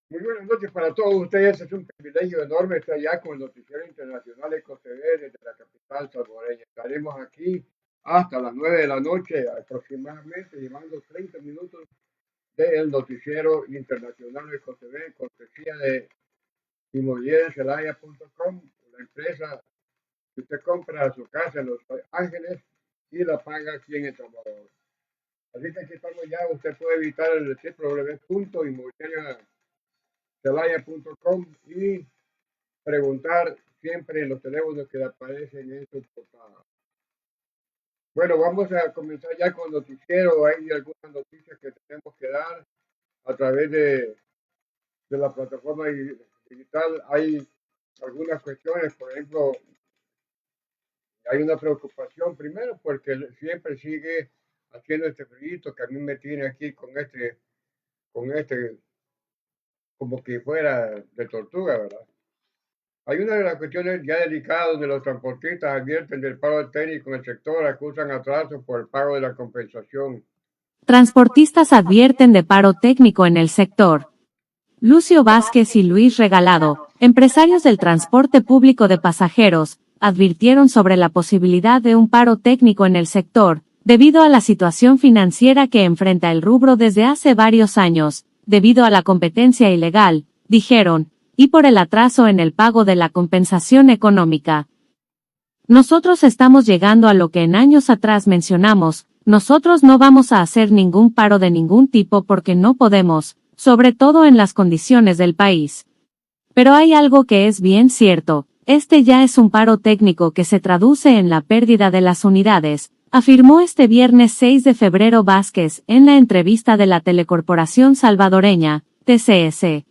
Muy buenas noches para todos ustedes. Es un privilegio enorme estar ya con el Noticiero Internacional EcoTV desde la capital salvadoreña. Estaremos aquí hasta las 9 de la noche aproximadamente, llevando 30 minutos del Noticiero Internacional EcoTV, cortesía de inmobiliariacelaya.com, la empresa que usted compra a su casa en Los Ángeles y la paga aquí en El Salvador. Así que aquí estamos ya. Usted puede evitar el www.inmobiliaria celaya.com y preguntar siempre en los teléfonos que aparecen en su portada. Bueno, vamos a comenzar ya con noticiero. Hay algunas noticias que tenemos que dar a través de la plataforma digital. Hay algunas cuestiones, por ejemplo, hay una preocupación primero porque siempre sigue haciendo este frío que a mí me tiene aquí con este, como que fuera de tortuga, ¿verdad? Hay una de las cuestiones ya delicadas donde los transportistas advierten del paro técnico en el sector, acusan atrasos por el pago de la compensación. Transportistas advierten de paro técnico en el sector. Lucio Vázquez y Luis Regalado, empresarios del transporte público de pasajeros, advirtieron sobre la posibilidad de un paro técnico en el sector, debido a la situación financiera que enfrenta el rubro desde hace varios años, debido a la competencia ilegal, dijeron, y por el atraso en el pago de la compensación económica. Nosotros estamos llegando a lo que en años atrás mencionamos, nosotros no vamos a hacer ningún paro de ningún tipo porque no podemos, sobre todo en las condiciones del país. Pero hay algo que es bien cierto, este ya es un paro técnico que se traduce en la pérdida de las unidades, afirmó este viernes 6 de febrero Vázquez en la entrevista de la Telecorporación Salvadoreña, TCS.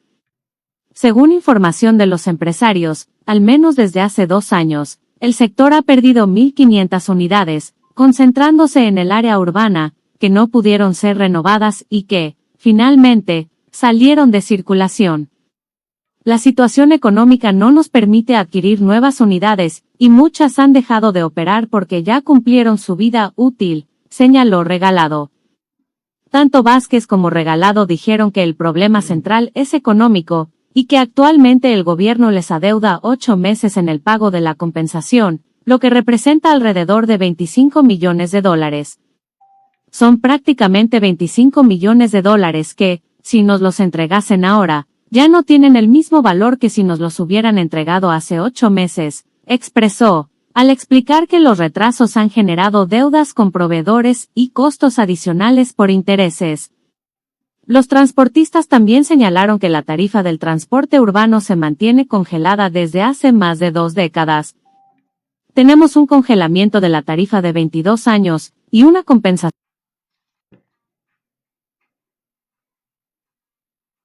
Según información de los empresarios, al menos desde hace 2 años, el sector ha perdido 1.500 unidades, concentrándose en el área urbana, que no pudieron ser renovadas y que, finalmente, salieron de circulación. La situación económica no nos permite adquirir nuevas unidades, y muchas han dejado de operar porque ya cumplieron su vida útil, señaló Regalado. Tanto Vázquez como Regalado dijeron que el problema central es económico, y que actualmente el gobierno les adeuda 8 meses en el pago de la compensación, lo que representa alrededor de $25 millones. Son prácticamente $25 millones que, si nos los entregasen ahora, ya no tienen el mismo valor que si nos los hubieran entregado hace 8 meses, expresó, al explicar que los retrasos han generado deudas con proveedores y costos adicionales por intereses. Los transportistas también señalaron que la tarifa del transporte urbano se mantiene congelada desde hace más de 2 décadas. Tenemos un congelamiento de la tarifa de 22 años, y una compensación.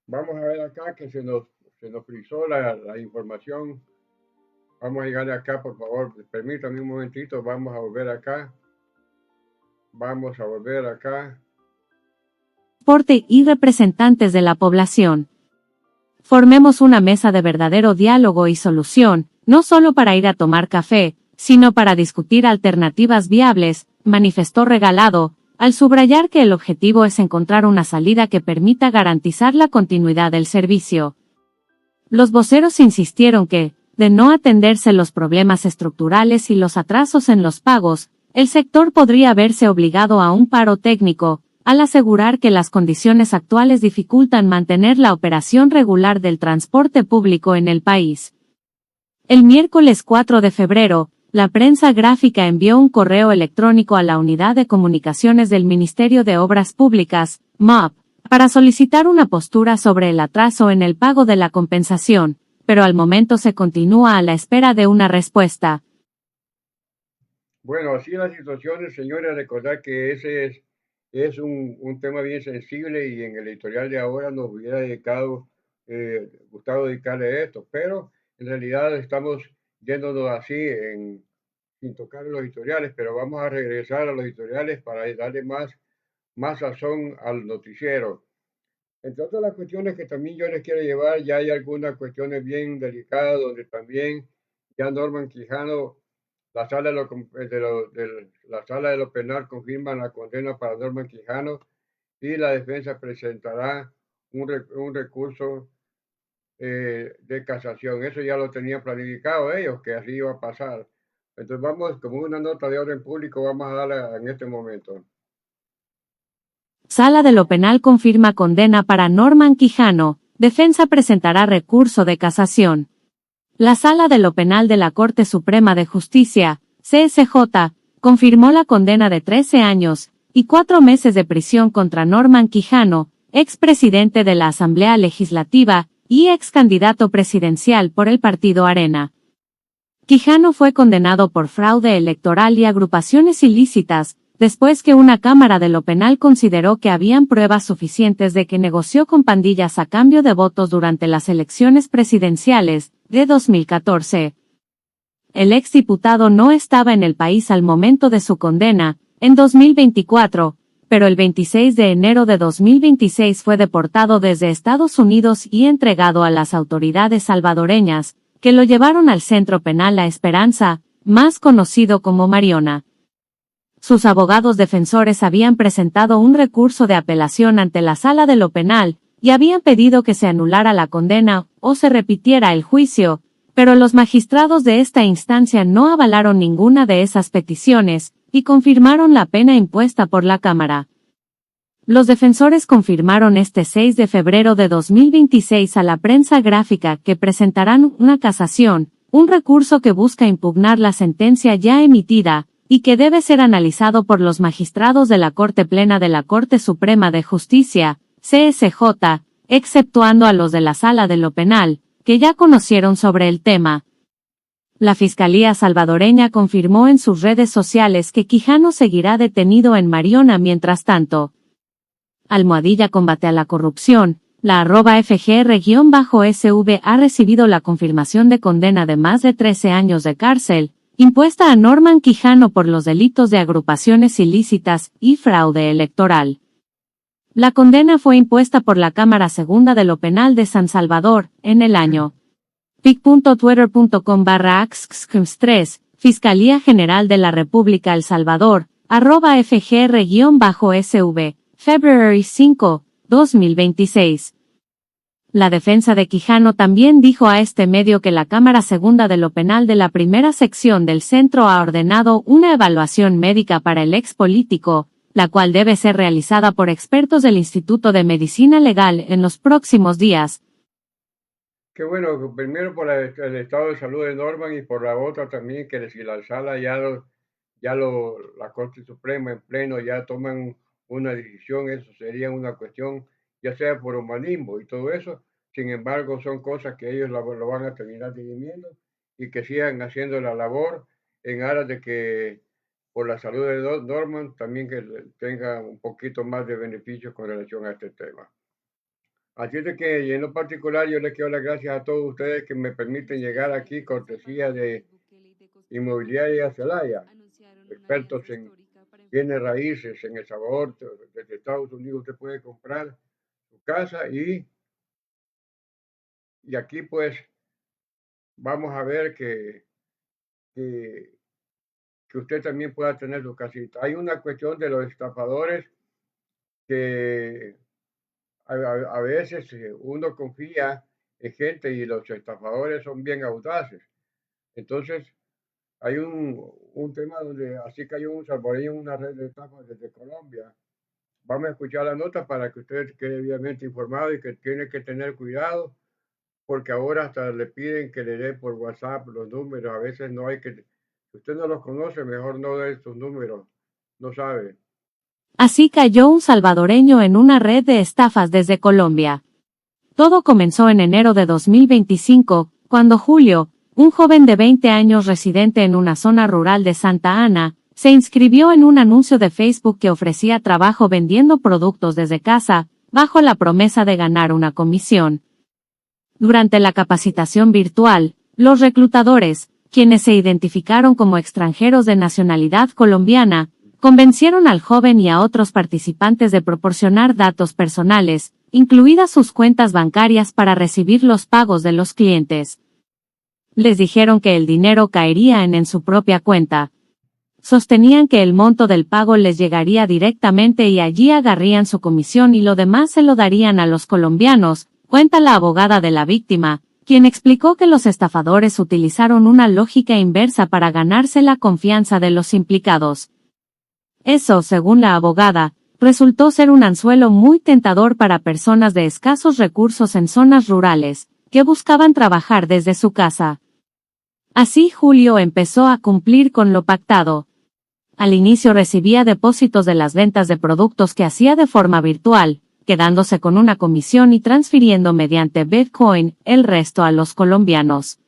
Vamos a ver acá que se nos frizó la información. Vamos a llegar acá, por favor. Permítanme un momentito. Vamos a volver acá. Vamos a volver acá. Transporte y representantes de la población. Formemos una mesa de verdadero diálogo y solución, no solo para ir a tomar café, sino para discutir alternativas viables, manifestó Regalado, al subrayar que el objetivo es encontrar una salida que permita garantizar la continuidad del servicio. Los voceros insistieron que, de no atenderse los problemas estructurales y los atrasos en los pagos, el sector podría verse obligado a un paro técnico, al asegurar que las condiciones actuales dificultan mantener la operación regular del transporte público en el país. El miércoles 4 de febrero, la prensa gráfica envió un correo electrónico a la Unidad de Comunicaciones del Ministerio de Obras Públicas, MOP, para solicitar una postura sobre el atraso en el pago de la compensación, pero al momento se continúa a la espera de una respuesta. Bueno, así las situaciones, señores, recordar que ese es un tema bien sensible y en el editorial de ahora nos hubiera gustado dedicarle esto, pero en realidad estamos yéndonos así sin tocar los editoriales, pero vamos a regresar a los editoriales para darle más sazón al noticiero. Entre otras las cuestiones que también yo les quiero llevar, ya hay algunas cuestiones bien delicadas donde también ya Norman Quijano, la sala la sala de lo penal confirma la condena para Norman Quijano y la defensa presentará un recurso de casación. Eso ya lo tenían planificado ellos, que así iba a pasar. Entonces vamos, como una nota de orden público, vamos a darla en este momento. Sala de lo Penal confirma condena para Norman Quijano. Defensa presentará recurso de casación. La Sala de lo Penal de la Corte Suprema de Justicia, CSJ, confirmó la condena de 13 años y 4 meses de prisión contra Norman Quijano, expresidente de la Asamblea Legislativa y ex candidato presidencial por el partido Arena. Quijano fue condenado por fraude electoral y agrupaciones ilícitas, después que una Cámara de lo Penal consideró que habían pruebas suficientes de que negoció con pandillas a cambio de votos durante las elecciones presidenciales de 2014. El exdiputado no estaba en el país al momento de su condena, en 2024, pero el 26 de enero de 2026 fue deportado desde Estados Unidos y entregado a las autoridades salvadoreñas, que lo llevaron al Centro Penal La Esperanza, más conocido como Mariona. Sus abogados defensores habían presentado un recurso de apelación ante la Sala de lo Penal, y habían pedido que se anulara la condena o se repitiera el juicio, pero los magistrados de esta instancia no avalaron ninguna de esas peticiones, y confirmaron la pena impuesta por la Cámara. Los defensores confirmaron este 6 de febrero de 2026 a la prensa gráfica que presentarán una casación, un recurso que busca impugnar la sentencia ya emitida, y que debe ser analizado por los magistrados de la Corte Plena de la Corte Suprema de Justicia, CSJ, exceptuando a los de la Sala de lo Penal, que ya conocieron sobre el tema. La Fiscalía salvadoreña confirmó en sus redes sociales que Quijano seguirá detenido en Mariona mientras tanto. Combate a la corrupción, la @FGR-SV ha recibido la confirmación de condena de más de 13 años de cárcel, impuesta a Norman Quijano por los delitos de agrupaciones ilícitas y fraude electoral. La condena fue impuesta por la Cámara Segunda de lo Penal de San Salvador, en el año. pic.twitter.com/axxcrims3, Fiscalía General de la República El Salvador, @FGR-SV, February 5, 2026. La defensa de Quijano también dijo a este medio que la Cámara Segunda de lo Penal de la Primera Sección del Centro ha ordenado una evaluación médica para el ex político, la cual debe ser realizada por expertos del Instituto de Medicina Legal en los próximos días. Qué bueno, primero por el estado de salud de Norman y por la otra también, que si la sala la Corte Suprema en pleno ya toman una decisión, eso sería una cuestión, ya sea por humanismo y todo eso. Sin embargo, son cosas que ellos lo van a terminar dirimiendo y que sigan haciendo la labor en aras de que por la salud de Norman también que tenga un poquito más de beneficios con relación a este tema. Así es de que, y en lo particular, yo les quiero dar las gracias a todos ustedes que me permiten llegar aquí, cortesía de Inmobiliaria Celaya, expertos en bienes raíces en El Salvador. Desde Estados Unidos usted puede comprar su casa y aquí pues vamos a ver que usted también pueda tener su casita. Hay una cuestión de los estafadores que a veces uno confía en gente y los estafadores son bien audaces. Entonces, hay un tema donde así cayó un salvadoreño en una red de estafas desde Colombia. Vamos a escuchar la nota para que usted quede debidamente informado y que tiene que tener cuidado, porque ahora hasta le piden que le dé por WhatsApp los números. A veces no hay que, si usted no los conoce, mejor no dé sus números, no sabe. Así cayó un salvadoreño en una red de estafas desde Colombia. Todo comenzó en enero de 2025, cuando Julio, un joven de 20 años residente en una zona rural de Santa Ana, se inscribió en un anuncio de Facebook que ofrecía trabajo vendiendo productos desde casa, bajo la promesa de ganar una comisión. Durante la capacitación virtual, los reclutadores, quienes se identificaron como extranjeros de nacionalidad colombiana, convencieron al joven y a otros participantes de proporcionar datos personales, incluidas sus cuentas bancarias para recibir los pagos de los clientes. Les dijeron que el dinero caería en su propia cuenta. Sostenían que el monto del pago les llegaría directamente y allí agarrarían su comisión y lo demás se lo darían a los colombianos, Cuenta la abogada de la víctima, quien explicó que los estafadores utilizaron una lógica inversa para ganarse la confianza de los implicados. Eso, según la abogada, resultó ser un anzuelo muy tentador para personas de escasos recursos en zonas rurales, que buscaban trabajar desde su casa. Así Julio empezó a cumplir con lo pactado. Al inicio recibía depósitos de las ventas de productos que hacía de forma virtual, quedándose con una comisión y transfiriendo mediante Bitcoin el resto a los colombianos.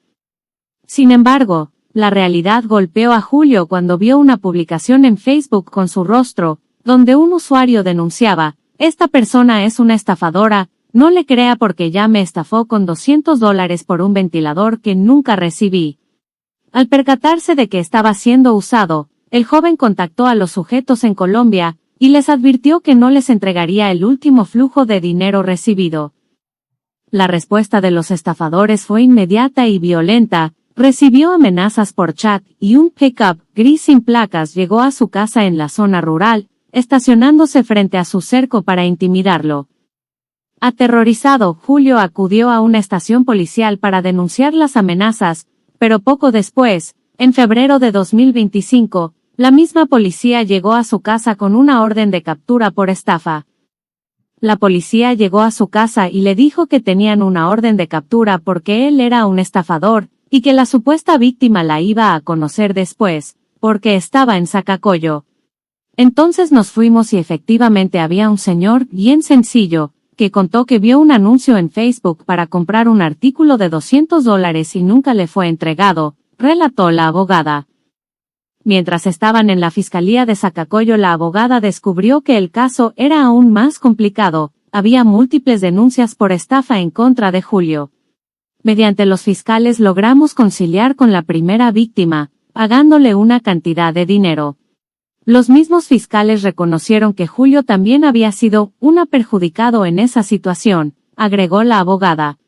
Sin embargo, la realidad golpeó a Julio cuando vio una publicación en Facebook con su rostro, donde un usuario denunciaba: "Esta persona es una estafadora, no le crea porque ya me estafó con $200 por un ventilador que nunca recibí". Al percatarse de que estaba siendo usado, el joven contactó a los sujetos en Colombia, y les advirtió que no les entregaría el último flujo de dinero recibido. La respuesta de los estafadores fue inmediata y violenta. Recibió amenazas por chat, y un pickup gris sin placas llegó a su casa en la zona rural, estacionándose frente a su cerco para intimidarlo. Aterrorizado, Julio acudió a una estación policial para denunciar las amenazas, pero poco después, en febrero de 2025, la misma policía llegó a su casa con una orden de captura por estafa. La policía llegó a su casa y le dijo que tenían una orden de captura porque él era un estafador, y que la supuesta víctima la iba a conocer después, porque estaba en Zacacoyo. Entonces nos fuimos y efectivamente había un señor bien sencillo, que contó que vio un anuncio en Facebook para comprar un artículo de $200 y nunca le fue entregado, relató la abogada. Mientras estaban en la Fiscalía de Zacacoyo, la abogada descubrió que el caso era aún más complicado. Había múltiples denuncias por estafa en contra de Julio. Mediante los fiscales logramos conciliar con la primera víctima, pagándole una cantidad de dinero. Los mismos fiscales reconocieron que Julio también había sido un perjudicado en esa situación, agregó la abogada.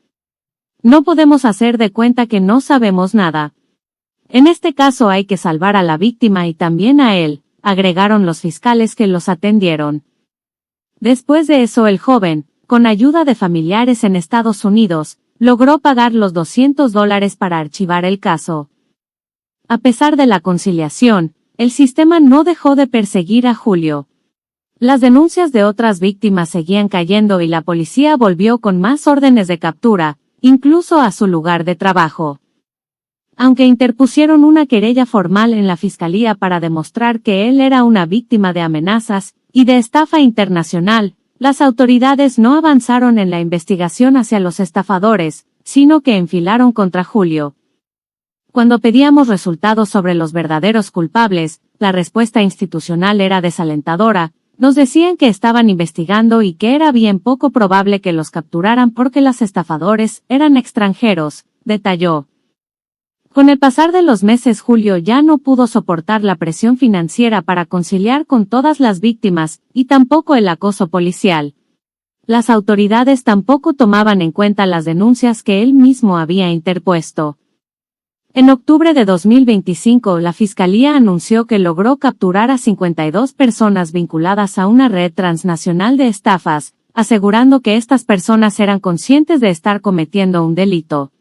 No podemos hacer de cuenta que no sabemos nada. En este caso hay que salvar a la víctima y también a él, agregaron los fiscales que los atendieron. Después de eso el joven, con ayuda de familiares en Estados Unidos, logró pagar los $200 para archivar el caso. A pesar de la conciliación, el sistema no dejó de perseguir a Julio. Las denuncias de otras víctimas seguían cayendo y la policía volvió con más órdenes de captura, incluso a su lugar de trabajo. Aunque interpusieron una querella formal en la fiscalía para demostrar que él era una víctima de amenazas y de estafa internacional, las autoridades no avanzaron en la investigación hacia los estafadores, sino que enfilaron contra Julio. Cuando pedíamos resultados sobre los verdaderos culpables, la respuesta institucional era desalentadora. Nos decían que estaban investigando y que era bien poco probable que los capturaran porque los estafadores eran extranjeros, detalló. Con el pasar de los meses, Julio ya no pudo soportar la presión financiera para conciliar con todas las víctimas, y tampoco el acoso policial. Las autoridades tampoco tomaban en cuenta las denuncias que él mismo había interpuesto. En octubre de 2025, la Fiscalía anunció que logró capturar a 52 personas vinculadas a una red transnacional de estafas, asegurando que estas personas eran conscientes de estar cometiendo un delito.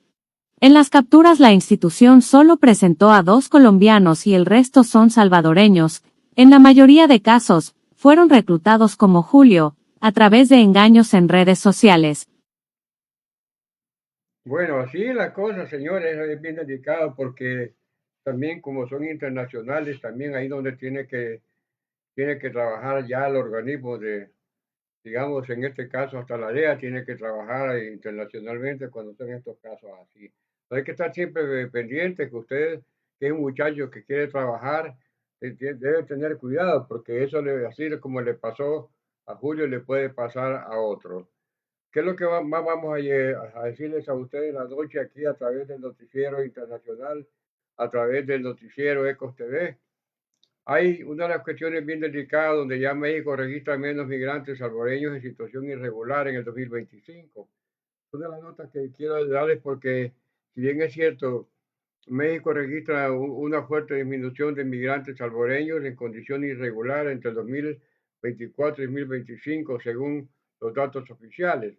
En las capturas la institución solo presentó a 2 colombianos y el resto son salvadoreños. En la mayoría de casos, fueron reclutados como Julio, a través de engaños en redes sociales. Bueno, así la cosa, señores, es bien delicado porque también como son internacionales, también ahí donde tiene que trabajar ya el organismo de, digamos, en este caso hasta la DEA tiene que trabajar internacionalmente cuando son estos casos así. Hay que estar siempre pendiente que usted, que es un muchacho que quiere trabajar, debe tener cuidado porque eso así como le pasó a Julio, le puede pasar a otro. ¿Qué es lo que más vamos a decirles a ustedes la noche aquí a través del noticiero internacional, a través del noticiero Ecos TV? Hay una de las cuestiones bien delicadas donde ya México registra menos migrantes salvadoreños en situación irregular en el 2025. Una de las notas que quiero darles porque, si bien es cierto, México registra una fuerte disminución de migrantes salvadoreños en condición irregular entre el 2024 y 2025, según los datos oficiales.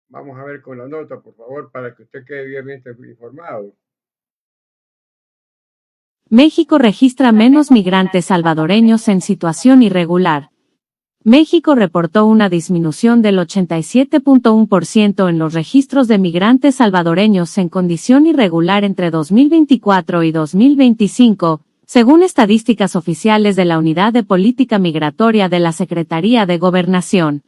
Vamos a ver con la nota, por favor, para que usted quede bien informado. México registra menos migrantes salvadoreños en situación irregular. México reportó una disminución del 87.1% en los registros de migrantes salvadoreños en condición irregular entre 2024 y 2025, según estadísticas oficiales de la Unidad de Política Migratoria de la Secretaría de Gobernación.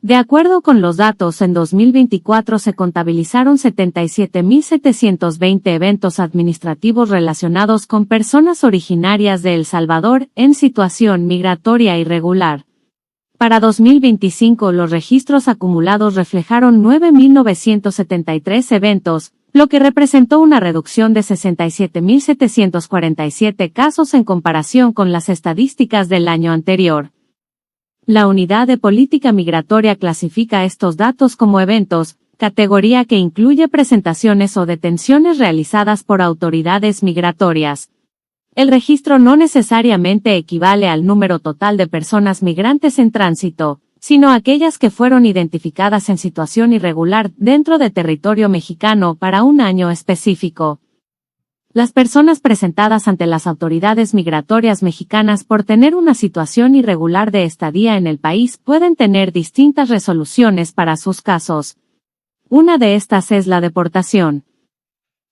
De acuerdo con los datos, en 2024 se contabilizaron 77.720 eventos administrativos relacionados con personas originarias de El Salvador en situación migratoria irregular. Para 2025, los registros acumulados reflejaron 9.973 eventos, lo que representó una reducción de 67.747 casos en comparación con las estadísticas del año anterior. La Unidad de Política Migratoria clasifica estos datos como eventos, categoría que incluye presentaciones o detenciones realizadas por autoridades migratorias. El registro no necesariamente equivale al número total de personas migrantes en tránsito, sino aquellas que fueron identificadas en situación irregular dentro de territorio mexicano para un año específico. Las personas presentadas ante las autoridades migratorias mexicanas por tener una situación irregular de estadía en el país pueden tener distintas resoluciones para sus casos. Una de estas es la deportación.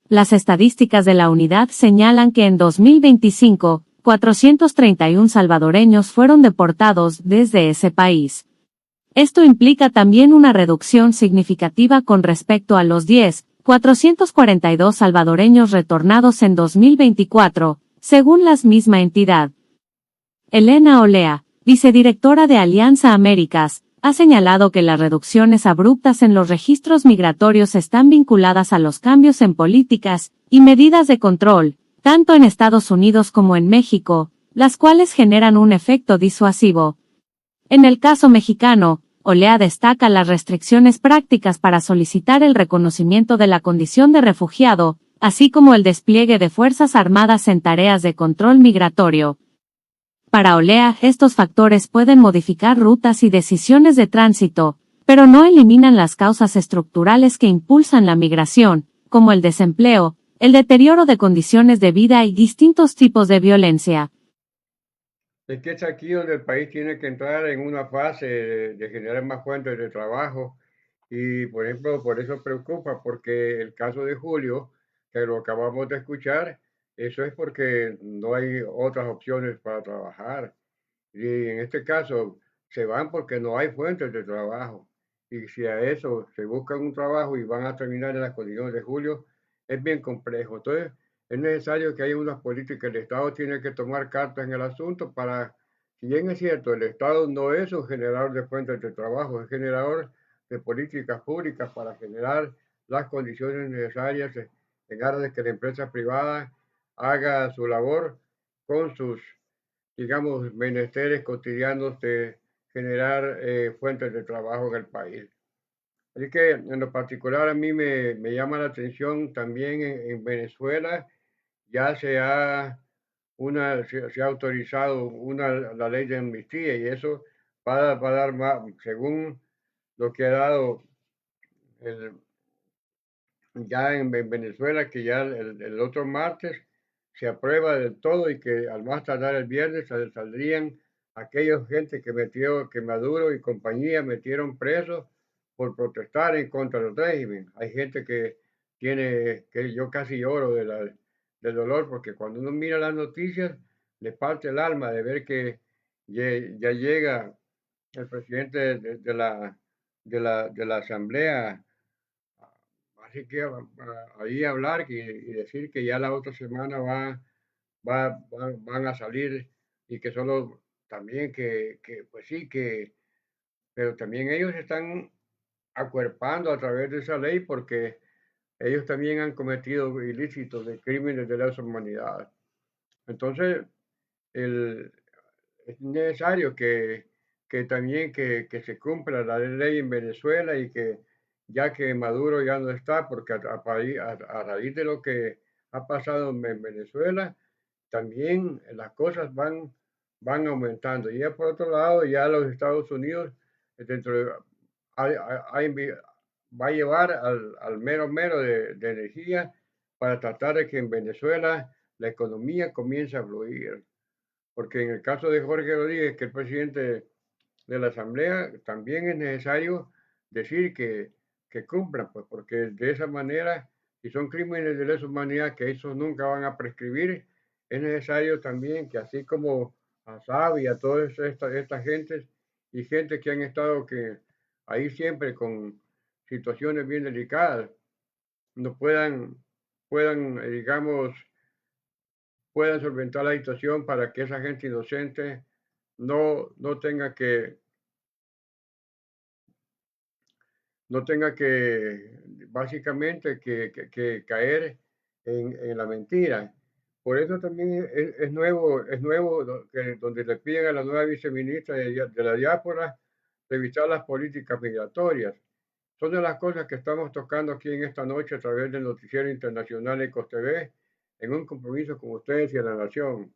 Las estadísticas de la unidad señalan que en 2025, 431 salvadoreños fueron deportados desde ese país. Esto implica también una reducción significativa con respecto a los 442 salvadoreños retornados en 2024, según la misma entidad. Elena Olea, vicedirectora de Alianza Américas, ha señalado que las reducciones abruptas en los registros migratorios están vinculadas a los cambios en políticas y medidas de control, tanto en Estados Unidos como en México, las cuales generan un efecto disuasivo. En el caso mexicano, Olea destaca las restricciones prácticas para solicitar el reconocimiento de la condición de refugiado, así como el despliegue de fuerzas armadas en tareas de control migratorio. Para Olea, estos factores pueden modificar rutas y decisiones de tránsito, pero no eliminan las causas estructurales que impulsan la migración, como el desempleo, el deterioro de condiciones de vida y distintos tipos de violencia. Es que es aquí donde el país tiene que entrar en una fase de generar más fuentes de trabajo y, por ejemplo, por eso preocupa, porque el caso de Julio, que lo acabamos de escuchar, eso es porque no hay otras opciones para trabajar. Y en este caso se van porque no hay fuentes de trabajo. Y si a eso se buscan un trabajo y van a terminar en las condiciones de Julio, es bien complejo. Entonces, es necesario que haya unas políticas. El Estado tiene que tomar cartas en el asunto para, si bien es cierto, el Estado no es un generador de fuentes de trabajo, es generador de políticas públicas para generar las condiciones necesarias en aras de que la empresa privada haga su labor con sus, digamos, menesteres cotidianos de generar fuentes de trabajo en el país. Así que en lo particular a mí me llama la atención también en Venezuela ya se ha autorizado la ley de amnistía y eso va a dar más, según lo que ha dado el, ya en Venezuela, que ya el otro martes se aprueba del todo y que al más tardar el viernes saldrían aquellos gente que Maduro y compañía metieron presos por protestar en contra del régimen. Hay gente que yo casi lloro del dolor porque cuando uno mira las noticias le parte el alma de ver que ya llega el presidente de la Asamblea. Así que ahí hablar y decir que ya la otra semana van a salir y que solo también pues sí, pero también ellos están acuerpando a través de esa ley porque ellos también han cometido ilícitos de crímenes de lesa humanidad. Entonces, el, es necesario que también que se cumpla la ley en Venezuela y que ya que Maduro ya no está, porque a raíz de lo que ha pasado en Venezuela, también las cosas van aumentando. Y por otro lado, ya los Estados Unidos, dentro de, ha, ha va a llevar al mero de energía para tratar de que en Venezuela la economía comience a fluir. Porque en el caso de Jorge Rodríguez, que es el presidente de la Asamblea, también es necesario decir que cumplan, pues, porque de esa manera, si son crímenes de lesa humanidad, que esos nunca van a prescribir, es necesario también que así como a Sabi y a todas estas gentes y gente que han estado ahí siempre con situaciones bien delicadas, no digamos, puedan solventar la situación para que esa gente inocente no tenga no tenga que básicamente que caer en la mentira. Por eso también es nuevo donde le piden a la nueva viceministra de la diáspora revisar las políticas migratorias. Son de las cosas que estamos tocando aquí en esta noche a través del Noticiero Internacional Ecos TV, en un compromiso con ustedes y a la nación.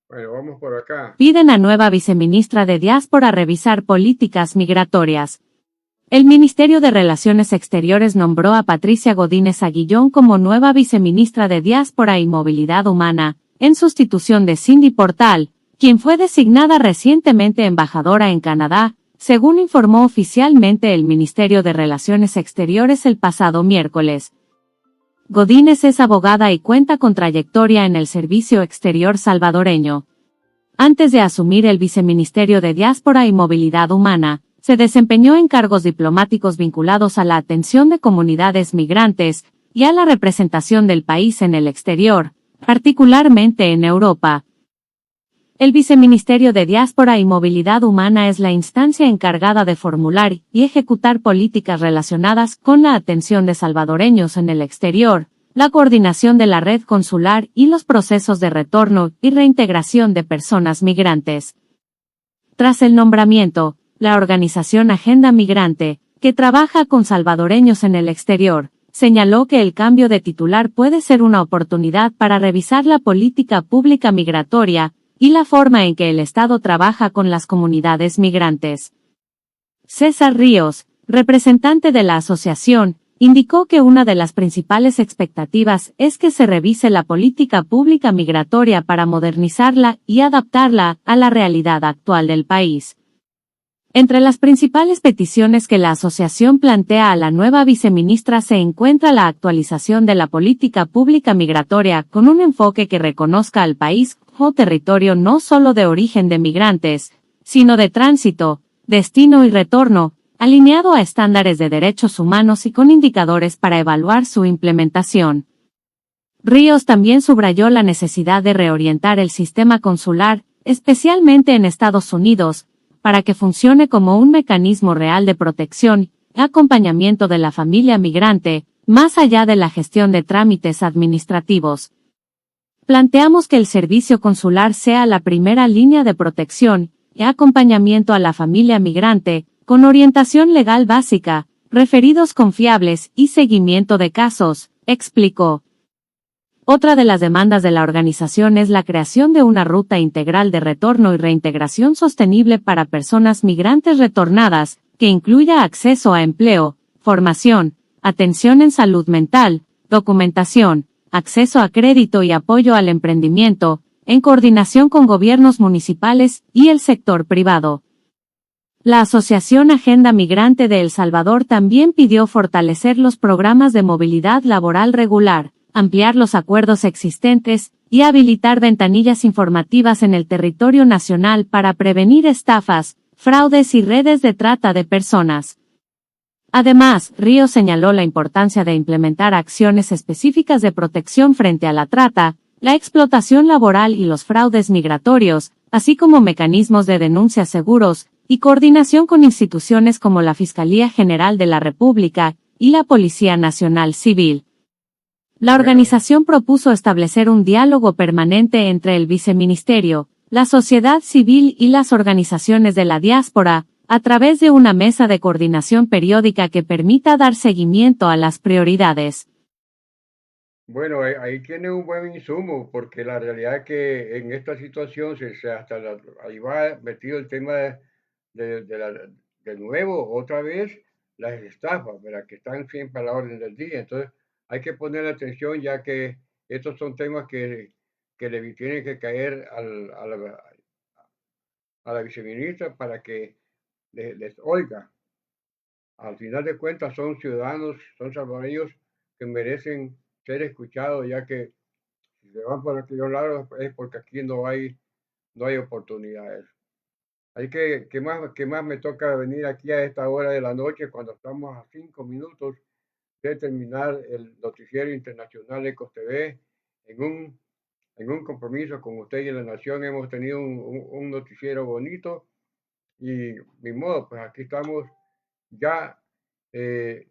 Bueno, vamos por acá. Piden a nueva viceministra de Diáspora revisar políticas migratorias. El Ministerio de Relaciones Exteriores nombró a Patricia Godínez Aguillón como nueva viceministra de Diáspora y Movilidad Humana, en sustitución de Cindy Portal, quien fue designada recientemente embajadora en Canadá, según informó oficialmente el Ministerio de Relaciones Exteriores el pasado miércoles. Godínez es abogada y cuenta con trayectoria en el servicio exterior salvadoreño. Antes de asumir el Viceministerio de Diáspora y Movilidad Humana, se desempeñó en cargos diplomáticos vinculados a la atención de comunidades migrantes y a la representación del país en el exterior, particularmente en Europa. El Viceministerio de Diáspora y Movilidad Humana es la instancia encargada de formular y ejecutar políticas relacionadas con la atención de salvadoreños en el exterior, la coordinación de la red consular y los procesos de retorno y reintegración de personas migrantes. Tras el nombramiento, la organización Agenda Migrante, que trabaja con salvadoreños en el exterior, señaló que el cambio de titular puede ser una oportunidad para revisar la política pública migratoria y la forma en que el Estado trabaja con las comunidades migrantes. César Ríos, representante de la asociación, indicó que una de las principales expectativas es que se revise la política pública migratoria para modernizarla y adaptarla a la realidad actual del país. Entre las principales peticiones que la asociación plantea a la nueva viceministra se encuentra la actualización de la política pública migratoria con un enfoque que reconozca al país como territorio no solo de origen de migrantes, sino de tránsito, destino y retorno, alineado a estándares de derechos humanos y con indicadores para evaluar su implementación. Ríos también subrayó la necesidad de reorientar el sistema consular, especialmente en Estados Unidos, para que funcione como un mecanismo real de protección y acompañamiento de la familia migrante, más allá de la gestión de trámites administrativos. Planteamos que el servicio consular sea la primera línea de protección y acompañamiento a la familia migrante, con orientación legal básica, referidos confiables y seguimiento de casos, explicó. Otra de las demandas de la organización es la creación de una ruta integral de retorno y reintegración sostenible para personas migrantes retornadas, que incluya acceso a empleo, formación, atención en salud mental, documentación, acceso a crédito y apoyo al emprendimiento, en coordinación con gobiernos municipales y el sector privado. La Asociación Agenda Migrante de El Salvador también pidió fortalecer los programas de movilidad laboral regular, ampliar los acuerdos existentes y habilitar ventanillas informativas en el territorio nacional para prevenir estafas, fraudes y redes de trata de personas. Además, Ríos señaló la importancia de implementar acciones específicas de protección frente a la trata, la explotación laboral y los fraudes migratorios, así como mecanismos de denuncia seguros y coordinación con instituciones como la Fiscalía General de la República y la Policía Nacional Civil. La organización propuso establecer un diálogo permanente entre el viceministerio, la sociedad civil y las organizaciones de la diáspora, a través de una mesa de coordinación periódica que permita dar seguimiento a las prioridades. Bueno, ahí tiene un buen insumo, porque la realidad es que en esta situación ahí va metido el tema de nuevo, otra vez, las estafas, ¿verdad? Que están siempre a la orden del día. Entonces, hay que poner atención ya que estos son temas que le tienen que caer a la viceministra para que les oiga. Al final de cuentas son ciudadanos, son salvadoreños que merecen ser escuchados, ya que si se van por aquellos lados es porque aquí no hay oportunidades. Hay ¿qué más me toca venir aquí a esta hora de la noche cuando estamos a 5 minutos de terminar el noticiero internacional de Ecos TV en un compromiso con usted y la nación? Hemos tenido un noticiero bonito y mi modo, pues aquí estamos ya. eh,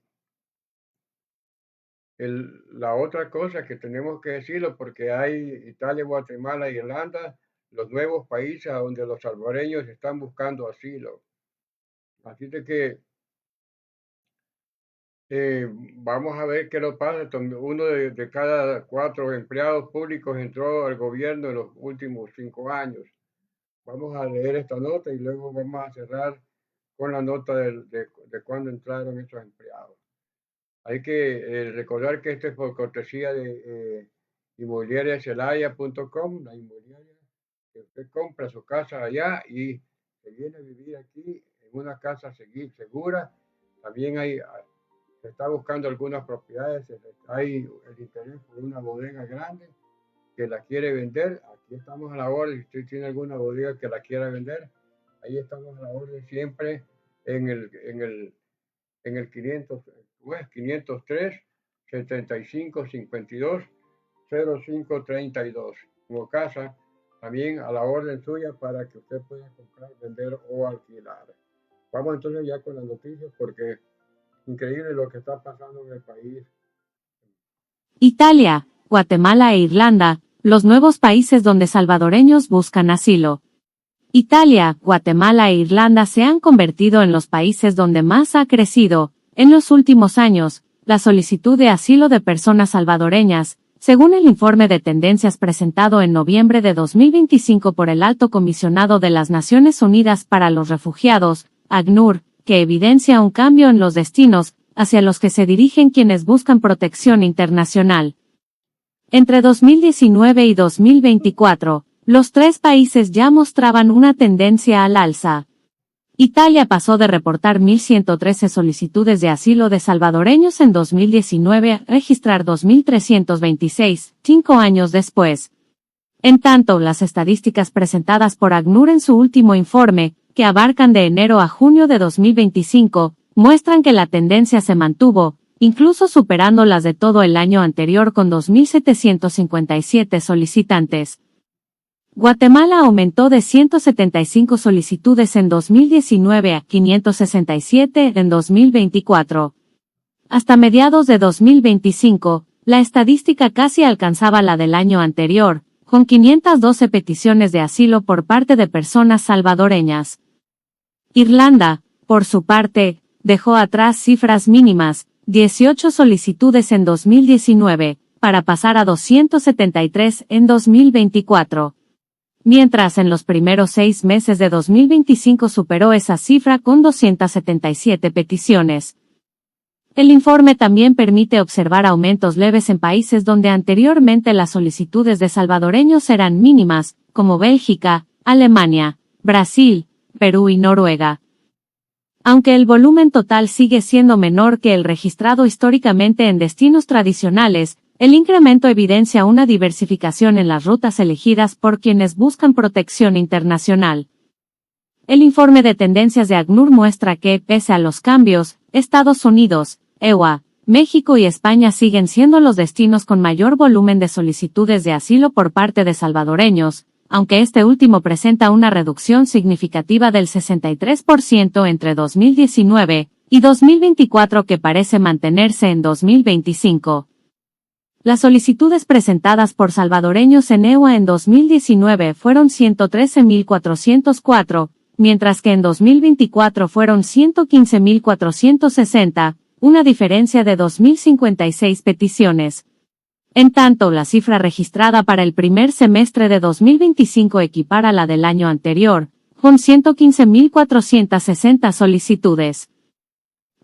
la otra cosa que tenemos que decirlo, porque hay Italia, Guatemala, Irlanda, los nuevos países a donde los salvadoreños están buscando asilo. Así de que vamos a ver qué lo pasa. Uno de cada 4 empleados públicos entró al gobierno en los últimos 5 años. Vamos a leer esta nota y luego vamos a cerrar con la nota de cuándo entraron esos empleados. Hay que recordar que esto es por cortesía de inmobiliariacelaya.com, la inmobiliaria que usted compra su casa allá y se viene a vivir aquí en una casa segura. También se está buscando algunas propiedades, hay el interés por una bodega grande que la quiere vender. Aquí estamos a la orden. Si usted tiene alguna bodega que la quiera vender, ahí estamos a la orden siempre en el 503 75 52 05 32 como casa, también a la orden suya para que usted pueda comprar, vender o alquilar. Vamos entonces ya con las noticias porque increíble lo que está pasando en el país. Italia, Guatemala e Irlanda, los nuevos países donde salvadoreños buscan asilo. Italia, Guatemala e Irlanda se han convertido en los países donde más ha crecido, en los últimos años, la solicitud de asilo de personas salvadoreñas, según el informe de tendencias presentado en noviembre de 2025 por el Alto Comisionado de las Naciones Unidas para los Refugiados, ACNUR, que evidencia un cambio en los destinos hacia los que se dirigen quienes buscan protección internacional. Entre 2019 y 2024, los 3 países ya mostraban una tendencia al alza. Italia pasó de reportar 1.113 solicitudes de asilo de salvadoreños en 2019 a registrar 2.326, 5 años después. En tanto, las estadísticas presentadas por ACNUR en su último informe, que abarcan de enero a junio de 2025, muestran que la tendencia se mantuvo, incluso superando las de todo el año anterior con 2.757 solicitantes. Guatemala aumentó de 175 solicitudes en 2019 a 567 en 2024. Hasta mediados de 2025, la estadística casi alcanzaba la del año anterior, con 512 peticiones de asilo por parte de personas salvadoreñas. Irlanda, por su parte, dejó atrás cifras mínimas, 18 solicitudes en 2019, para pasar a 273 en 2024. Mientras en los primeros 6 meses de 2025 superó esa cifra con 277 peticiones. El informe también permite observar aumentos leves en países donde anteriormente las solicitudes de salvadoreños eran mínimas, como Bélgica, Alemania, Brasil, Perú y Noruega. Aunque el volumen total sigue siendo menor que el registrado históricamente en destinos tradicionales, el incremento evidencia una diversificación en las rutas elegidas por quienes buscan protección internacional. El informe de tendencias de ACNUR muestra que, pese a los cambios, Estados Unidos, EUA, México y España siguen siendo los destinos con mayor volumen de solicitudes de asilo por parte de salvadoreños, aunque este último presenta una reducción significativa del 63% entre 2019 y 2024 que parece mantenerse en 2025. Las solicitudes presentadas por salvadoreños en EUA en 2019 fueron 113.404, mientras que en 2024 fueron 115.460, una diferencia de 2.056 peticiones. En tanto, la cifra registrada para el primer semestre de 2025 equipara a la del año anterior, con 115.460 solicitudes.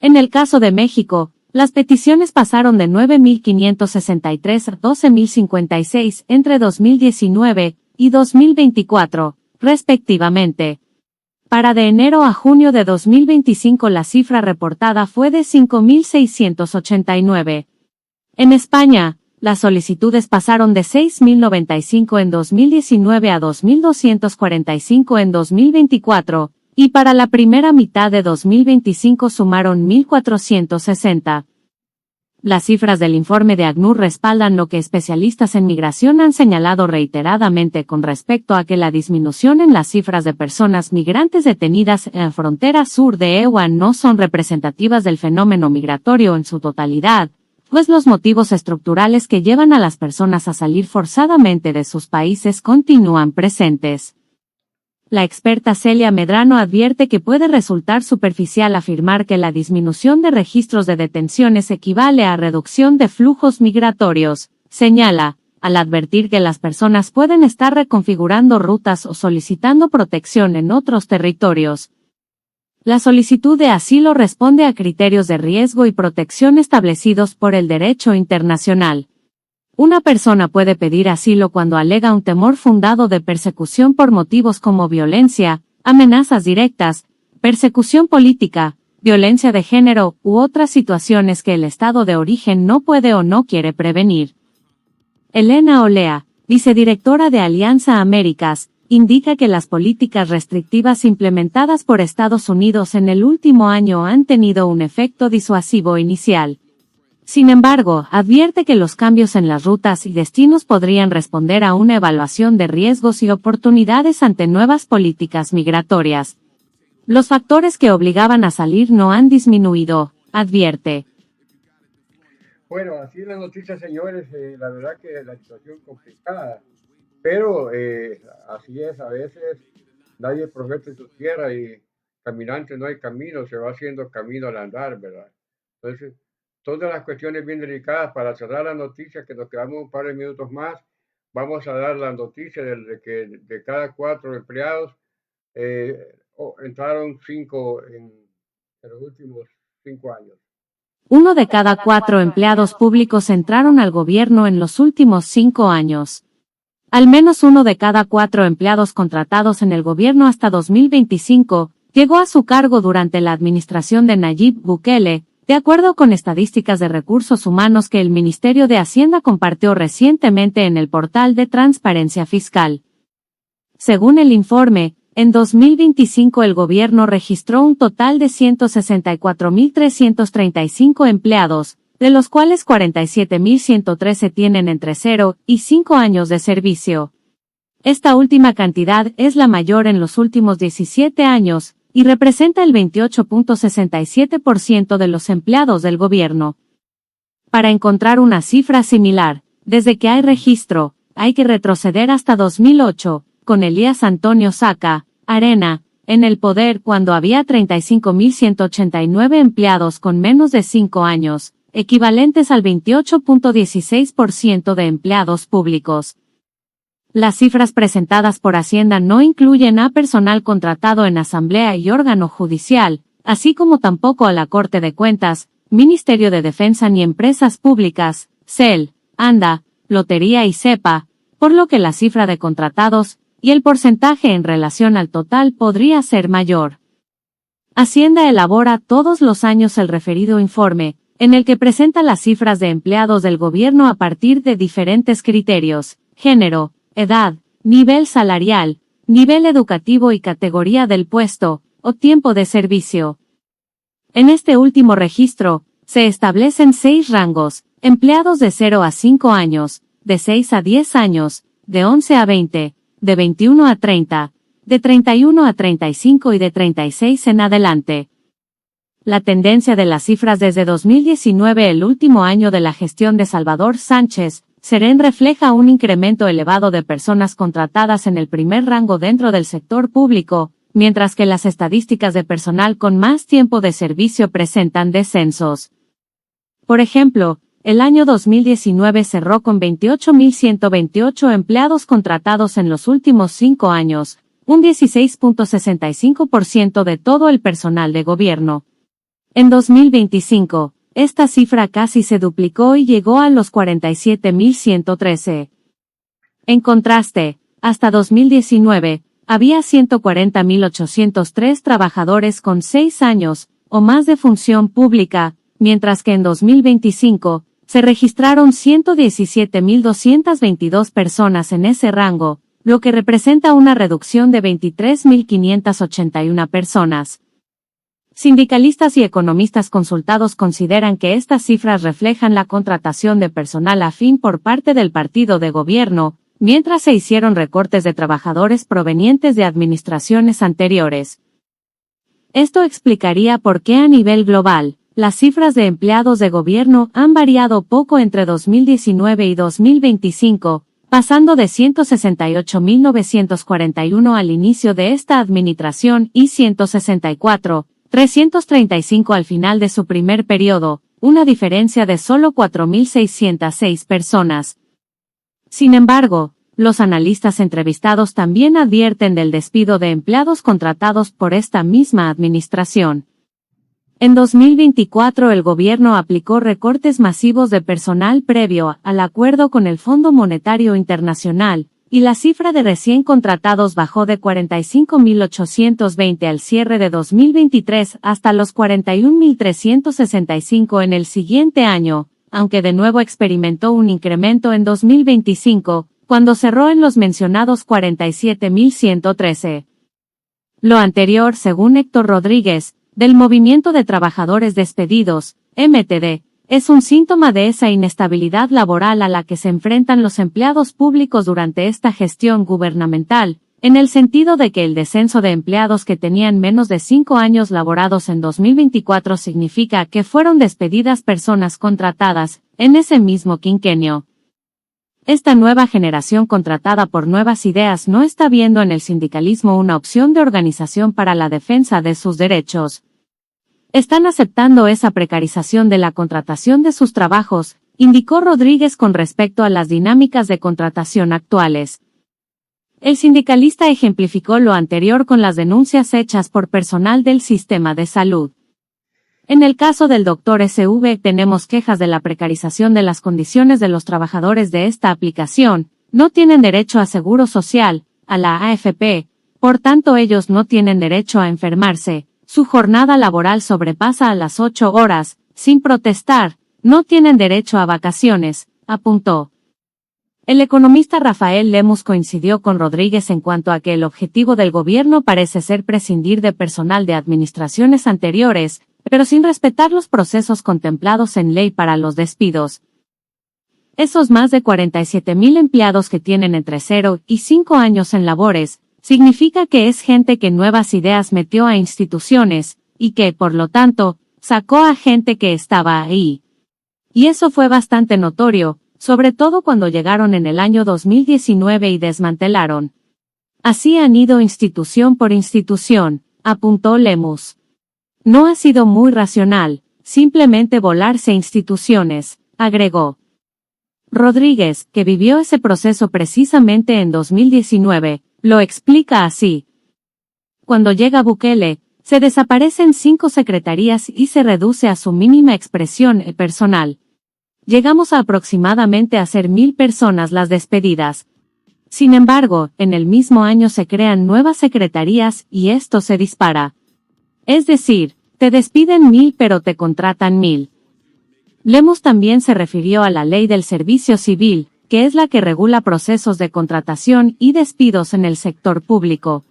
En el caso de México, las peticiones pasaron de 9.563 a 12.056 entre 2019 y 2024, respectivamente. Para de enero a junio de 2025 la cifra reportada fue de 5.689. En España, las solicitudes pasaron de 6.095 en 2019 a 2.245 en 2024, y para la primera mitad de 2025 sumaron 1.460. Las cifras del informe de ACNUR respaldan lo que especialistas en migración han señalado reiteradamente con respecto a que la disminución en las cifras de personas migrantes detenidas en la frontera sur de EUA no son representativas del fenómeno migratorio en su totalidad, pues los motivos estructurales que llevan a las personas a salir forzadamente de sus países continúan presentes. La experta Celia Medrano advierte que puede resultar superficial afirmar que la disminución de registros de detenciones equivale a reducción de flujos migratorios, señala, al advertir que las personas pueden estar reconfigurando rutas o solicitando protección en otros territorios. La solicitud de asilo responde a criterios de riesgo y protección establecidos por el derecho internacional. Una persona puede pedir asilo cuando alega un temor fundado de persecución por motivos como violencia, amenazas directas, persecución política, violencia de género u otras situaciones que el estado de origen no puede o no quiere prevenir. Elena Olea, vicedirectora de Alianza Américas, indica que las políticas restrictivas implementadas por Estados Unidos en el último año han tenido un efecto disuasivo inicial. Sin embargo, advierte que los cambios en las rutas y destinos podrían responder a una evaluación de riesgos y oportunidades ante nuevas políticas migratorias. Los factores que obligaban a salir no han disminuido, advierte. Bueno, así es la noticia, señores. La verdad que la situación es complicada, pero así es, a veces nadie profeta en su tierra y caminante no hay camino, se va haciendo camino al andar, ¿verdad? Entonces, todas las cuestiones bien delicadas. Para cerrar la noticia, que nos quedamos un par de minutos más, vamos a dar la noticia de que de cada 4 empleados entraron 5 en los últimos 5 años. 1 de cada 4 empleados públicos entraron al gobierno en los últimos 5 años. Al menos 1 de cada 4 empleados contratados en el gobierno hasta 2025 llegó a su cargo durante la administración de Nayib Bukele, de acuerdo con estadísticas de recursos humanos que el Ministerio de Hacienda compartió recientemente en el portal de Transparencia Fiscal. Según el informe, en 2025 el gobierno registró un total de 164.335 empleados, de los cuales 47.113 tienen entre 0 y 5 años de servicio. Esta última cantidad es la mayor en los últimos 17 años, y representa el 28.67% de los empleados del gobierno. Para encontrar una cifra similar, desde que hay registro, hay que retroceder hasta 2008, con Elías Antonio Saca, Arena, en el poder cuando había 35.189 empleados con menos de 5 años, equivalentes al 28.16% de empleados públicos. Las cifras presentadas por Hacienda no incluyen a personal contratado en asamblea y órgano judicial, así como tampoco a la Corte de Cuentas, Ministerio de Defensa ni empresas públicas, CEL, ANDA, Lotería y CEPA, por lo que la cifra de contratados y el porcentaje en relación al total podría ser mayor. Hacienda elabora todos los años el referido informe, en el que presenta las cifras de empleados del gobierno a partir de diferentes criterios: género, edad, nivel salarial, nivel educativo y categoría del puesto, o tiempo de servicio. En este último registro, se establecen 6 rangos: empleados de 0 a 5 años, de 6 a 10 años, de 11 a 20, de 21 a 30, de 31 a 35 y de 36 en adelante. La tendencia de las cifras desde 2019, el último año de la gestión de Salvador Sánchez Serén, refleja un incremento elevado de personas contratadas en el primer rango dentro del sector público, mientras que las estadísticas de personal con más tiempo de servicio presentan descensos. Por ejemplo, el año 2019 cerró con 28.128 empleados contratados en los últimos 5 años, un 16.65% de todo el personal de gobierno. En 2025, esta cifra casi se duplicó y llegó a los 47.113. En contraste, hasta 2019, había 140.803 trabajadores con 6 años o más de función pública, mientras que en 2025, se registraron 117.222 personas en ese rango, lo que representa una reducción de 23.581 personas. Sindicalistas y economistas consultados consideran que estas cifras reflejan la contratación de personal afín por parte del partido de gobierno, mientras se hicieron recortes de trabajadores provenientes de administraciones anteriores. Esto explicaría por qué a nivel global, las cifras de empleados de gobierno han variado poco entre 2019 y 2025, pasando de 168.941 al inicio de esta administración y 164.335 al final de su primer periodo, una diferencia de solo 4.606 personas. Sin embargo, los analistas entrevistados también advierten del despido de empleados contratados por esta misma administración. En 2024 el gobierno aplicó recortes masivos de personal previo al acuerdo con el Fondo Monetario Internacional, y la cifra de recién contratados bajó de 45.820 al cierre de 2023 hasta los 41.365 en el siguiente año, aunque de nuevo experimentó un incremento en 2025, cuando cerró en los mencionados 47.113. Lo anterior, según Héctor Rodríguez, del Movimiento de Trabajadores Despedidos, MTD, es un síntoma de esa inestabilidad laboral a la que se enfrentan los empleados públicos durante esta gestión gubernamental, en el sentido de que el descenso de empleados que tenían menos de 5 años laborados en 2024 significa que fueron despedidas personas contratadas en ese mismo quinquenio. Esta nueva generación contratada por Nuevas Ideas no está viendo en el sindicalismo una opción de organización para la defensa de sus derechos. Están aceptando esa precarización de la contratación de sus trabajos, indicó Rodríguez con respecto a las dinámicas de contratación actuales. El sindicalista ejemplificó lo anterior con las denuncias hechas por personal del sistema de salud. En el caso del Dr. SV tenemos quejas de la precarización de las condiciones de los trabajadores de esta aplicación, no tienen derecho a seguro social, a la AFP, por tanto ellos no tienen derecho a enfermarse, su jornada laboral sobrepasa a las 8 horas, sin protestar, no tienen derecho a vacaciones, apuntó. El economista Rafael Lemus coincidió con Rodríguez en cuanto a que el objetivo del gobierno parece ser prescindir de personal de administraciones anteriores, pero sin respetar los procesos contemplados en ley para los despidos. Esos más de 47.000 empleados que tienen entre 0 y 5 años en labores, significa que es gente que Nuevas Ideas metió a instituciones, y que, por lo tanto, sacó a gente que estaba ahí. Y eso fue bastante notorio, sobre todo cuando llegaron en el año 2019 y desmantelaron. Así han ido institución por institución, apuntó Lemus. No ha sido muy racional, simplemente volarse instituciones, agregó. Rodríguez, que vivió ese proceso precisamente en 2019, lo explica así. Cuando llega Bukele, se desaparecen 5 secretarías y se reduce a su mínima expresión personal. Llegamos a aproximadamente a ser 1.000 personas las despedidas. Sin embargo, en el mismo año se crean nuevas secretarías y esto se dispara. Es decir, te despiden 1.000 pero te contratan 1.000. Lemus también se refirió a la Ley del Servicio Civil, que es la que regula procesos de contratación y despidos en el sector público.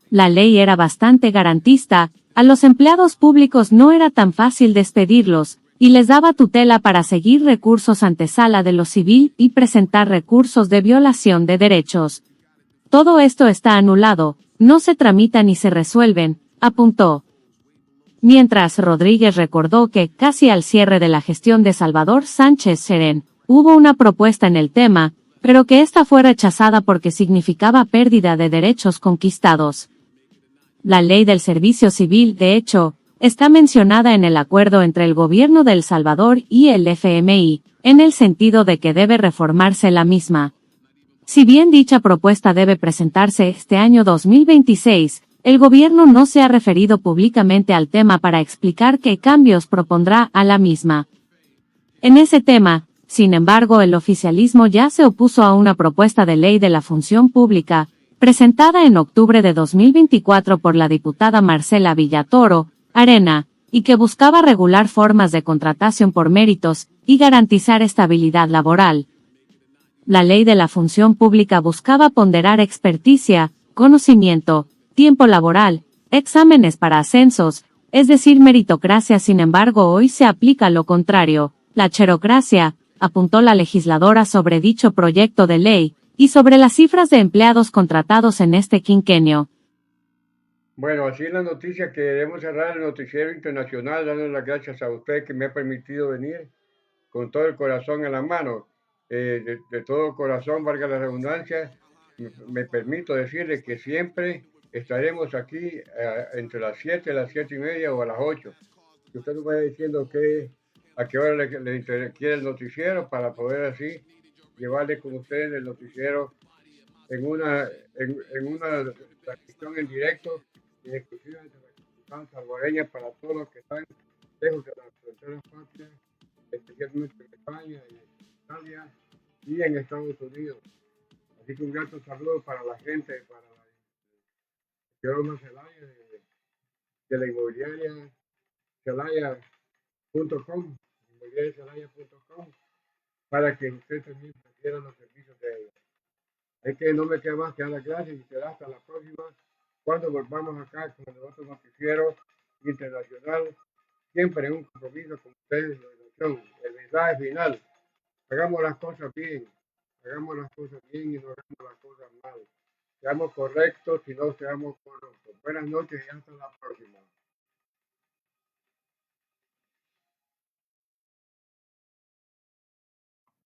La ley era bastante garantista, a los empleados públicos no era tan fácil despedirlos, y les daba tutela para seguir recursos ante Sala de lo Civil y presentar recursos de violación de derechos. Todo esto está anulado, no se tramitan ni se resuelven, apuntó. Mientras Rodríguez recordó que, casi al cierre de la gestión de Salvador Sánchez Serén, hubo una propuesta en el tema, pero que esta fue rechazada porque significaba pérdida de derechos conquistados. La Ley del Servicio Civil, de hecho, está mencionada en el acuerdo entre el gobierno de El Salvador y el FMI, en el sentido de que debe reformarse la misma. Si bien dicha propuesta debe presentarse este año 2026, el gobierno no se ha referido públicamente al tema para explicar qué cambios propondrá a la misma. En ese tema, sin embargo, el oficialismo ya se opuso a una propuesta de ley de la función pública, presentada en octubre de 2024 por la diputada Marcela Villatoro, Arena, y que buscaba regular formas de contratación por méritos y garantizar estabilidad laboral. La ley de la función pública buscaba ponderar experticia, conocimiento, tiempo laboral, exámenes para ascensos, es decir, meritocracia. Sin embargo, hoy se aplica lo contrario, la cherocracia, apuntó la legisladora sobre dicho proyecto de ley, y sobre las cifras de empleados contratados en este quinquenio. Bueno, así es la noticia que debemos cerrar el noticiero internacional, dando las gracias a usted que me ha permitido venir con todo el corazón en la mano. De todo corazón, valga la redundancia, me permito decirle que siempre estaremos aquí entre las 7, las 7:30 o a las 8. Que usted nos vaya diciendo a qué hora quiere el noticiero para poder así llevarle con ustedes el noticiero en una transmisión en directo y exclusiva de la capital salvadoreña para todos los que están lejos de las fronteras patrias, especialmente en España, en Italia y en Estados Unidos. Así que un grato saludo para la gente, para la señora Celaya de la inmobiliaria celaya.com, inmobiliariacelaya.com, para que usted también prefiera los servicios de ellos. Es que no me queda más que dar las gracias y será hasta la próxima, cuando volvamos acá con el otro noticiero internacional, siempre en un compromiso con ustedes, el mensaje final. Hagamos las cosas bien, hagamos las cosas bien y no hagamos las cosas mal. Seamos correctos y no seamos corruptos. Buenas noches y hasta la próxima.